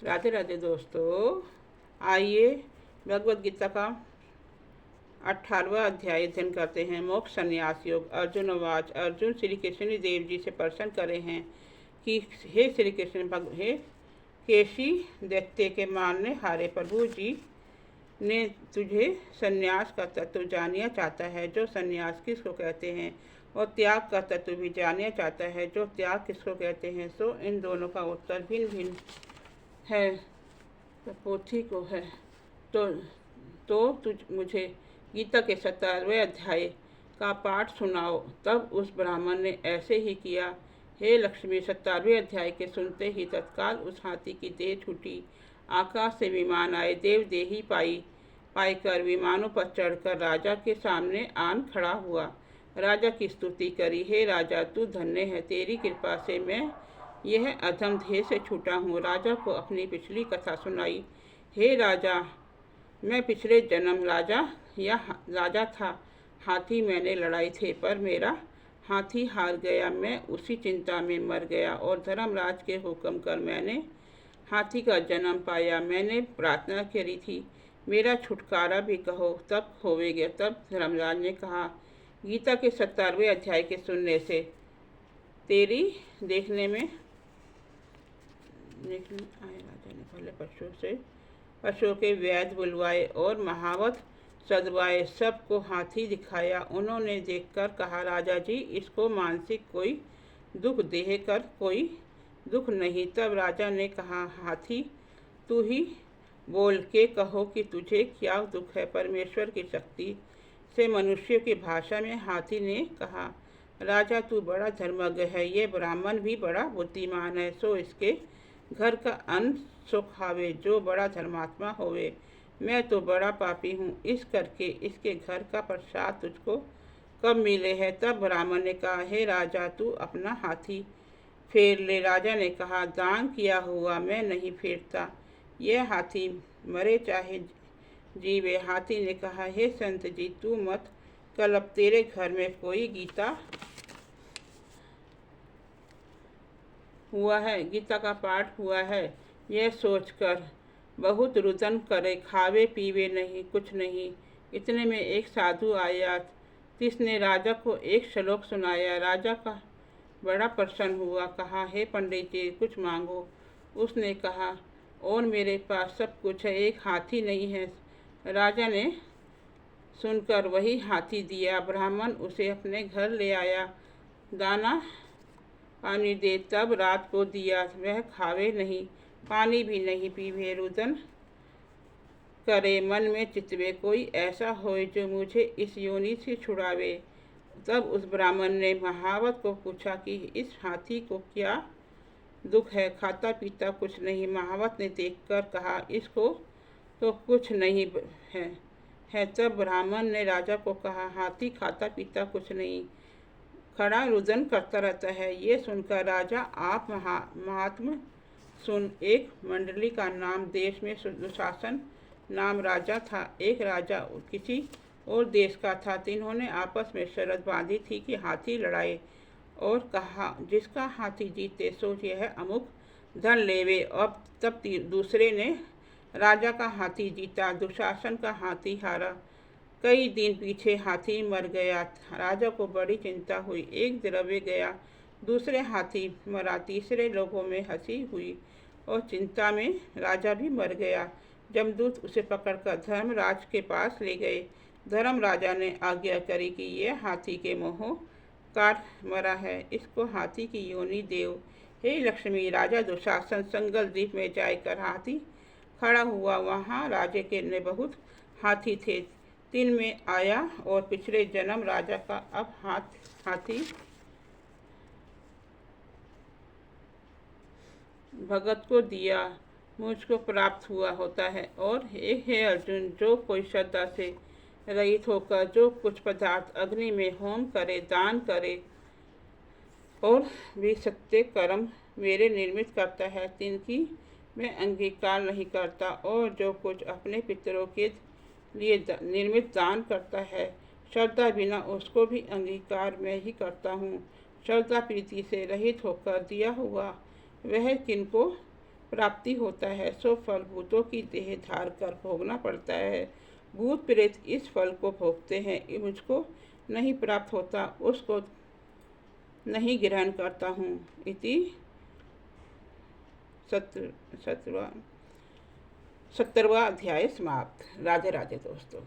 राधे राधे दोस्तों, आइए भगवद गीता का 18वां अध्याय अध्ययन करते हैं। मोक्ष संन्यास योग। अर्जुन वाच। अर्जुन श्री कृष्ण देव जी से प्रश्न करे हैं कि हे श्री कृष्ण हे केशी दैत्य के मारने हारे प्रभु जी ने तुझे संन्यास का तत्व जानना चाहता है, जो संन्यास किसको कहते हैं, और त्याग का तत्व भी जानना चाहता है, जो त्याग किसको कहते हैं। सो इन दोनों का उत्तर भिन्न भिन्न है, तो पोथी को है। तो तुझ मुझे गीता के 17वें अध्याय का पाठ सुनाओ। तब उस ब्राह्मण ने ऐसे ही किया। हे लक्ष्मी, 17वें अध्याय के सुनते ही तत्काल उस हाथी की देह छूटी। आकाश से विमान आए, देव देही पाईकर विमानों पर चढ़कर राजा के सामने आन खड़ा हुआ। राजा की स्तुति करी। हे राजा, तू धन्य है, तेरी कृपा से मैं यह अधम देह से छूटा हूँ। राजा को अपनी पिछली कथा सुनाई। हे राजा, मैं पिछले जन्म राजा था। हाथी मैंने लड़ाई थे, पर मेरा हाथी हार गया। मैं उसी चिंता में मर गया और धर्मराज के हुक्म कर मैंने हाथी का जन्म पाया। मैंने प्रार्थना करी थी, मेरा छुटकारा भी कहो, तब होवेगा। तब धर्मराज ने कहा, गीता के 17वें अध्याय के सुनने से तेरी देखने आए। राजा ने पहले पशुओं के वैद्य बुलवाए और महावत सदवाए, सबको हाथी दिखाया। उन्होंने देखकर कहा, राजा जी, इसको मानसिक कोई दुख देह कर कोई दुख नहीं। तब राजा ने कहा, हाथी तू ही बोल के कहो कि तुझे क्या दुख है। परमेश्वर की शक्ति से मनुष्य की भाषा में हाथी ने कहा, राजा तू बड़ा धर्मज्ञ है, ये ब्राह्मण भी बड़ा बुद्धिमान है। सो इसके घर का अन्न सो खावे, जो बड़ा धर्मात्मा होवे। मैं तो बड़ा पापी हूँ, इस करके इसके घर का प्रसाद तुझको कब मिले है। तब ब्राह्मण ने कहा, हे राजा, तू अपना हाथी फेर ले। राजा ने कहा, दान किया हुआ मैं नहीं फेरता, यह हाथी मरे चाहे जीवे। हाथी ने कहा, हे संत जी, तू मत कल अब तेरे घर में कोई गीता का पाठ हुआ है, यह सोचकर बहुत रुदन करे, खावे पीवे नहीं, कुछ नहीं। इतने में एक साधु आया, जिसने राजा को एक श्लोक सुनाया। राजा का बड़ा प्रसन्न हुआ, कहा, हे पंडित जी, कुछ मांगो। उसने कहा, और मेरे पास सब कुछ है, एक हाथी नहीं है। राजा ने सुनकर वही हाथी दिया। ब्राह्मण उसे अपने घर ले आया, दाना पानी दे, तब रात को दिया। वह खावे नहीं, पानी भी नहीं पीवे, रुदन करे, मन में चितवे, कोई ऐसा होए जो मुझे इस योनि से छुड़ावे। तब उस ब्राह्मण ने महावत को पूछा कि इस हाथी को क्या दुख है। खाता पीता कुछ नहीं। महावत ने देखकर कहा, इसको तो कुछ नहीं है। तब ब्राह्मण ने राजा को कहा, हाथी खाता पीता कुछ नहीं, खड़ा रुदन करता रहता है। ये सुनकर राजा आप महात्मा सुन। एक मंडली का नाम देश में दुशासन नाम राजा था। एक राजा किसी और देश का था। तीनों आपस में शर्त बांधी थी कि हाथी लड़ाए, और कहा, जिसका हाथी जीते सो यह अमुक धन लेवे। अब तब दूसरे ने राजा का हाथी जीता, दुशासन का हाथी हारा। कई दिन पीछे हाथी मर गया। राजा को बड़ी चिंता हुई। एक द्रव्य गया, दूसरे हाथी मरा, तीसरे लोगों में हंसी हुई और चिंता में राजा भी मर गया। जमदूत उसे पकड़कर धर्मराज के पास ले गए। धर्म राजा ने आज्ञा करी कि यह हाथी के मुँह काट मरा है, इसको हाथी की योनि देव। हे लक्ष्मी, राजा दुशासन संगल द्वीप में जाकर हाथी खड़ा हुआ। वहाँ राजे के ने बहुत हाथी थे। दिन में आया और पिछले जन्म राजा का अब हाथी भगत को दिया मुझको प्राप्त हुआ होता है। और हे अर्जुन, जो कोई श्रद्धा से रहित होकर जो कुछ पदार्थ अग्नि में होम करे, दान करे और भी सत्य कर्म मेरे निर्मित करता है, तिनकी मैं अंगीकार नहीं करता। और जो कुछ अपने पितरों के लिए निर्मित दान करता है, श्रद्धा बिना उसको भी अंगीकार मैं ही करता हूँ। श्रद्धा प्रीति से रहित होकर दिया हुआ वह किनको प्राप्ति होता है, सो फल भूतों की देह धार कर भोगना पड़ता है। भूत प्रेत इस फल को भोगते हैं, ये मुझको नहीं प्राप्त होता, उसको नहीं ग्रहण करता हूँ। इति 70वां अध्याय समाप्त। राधे राधे दोस्तों।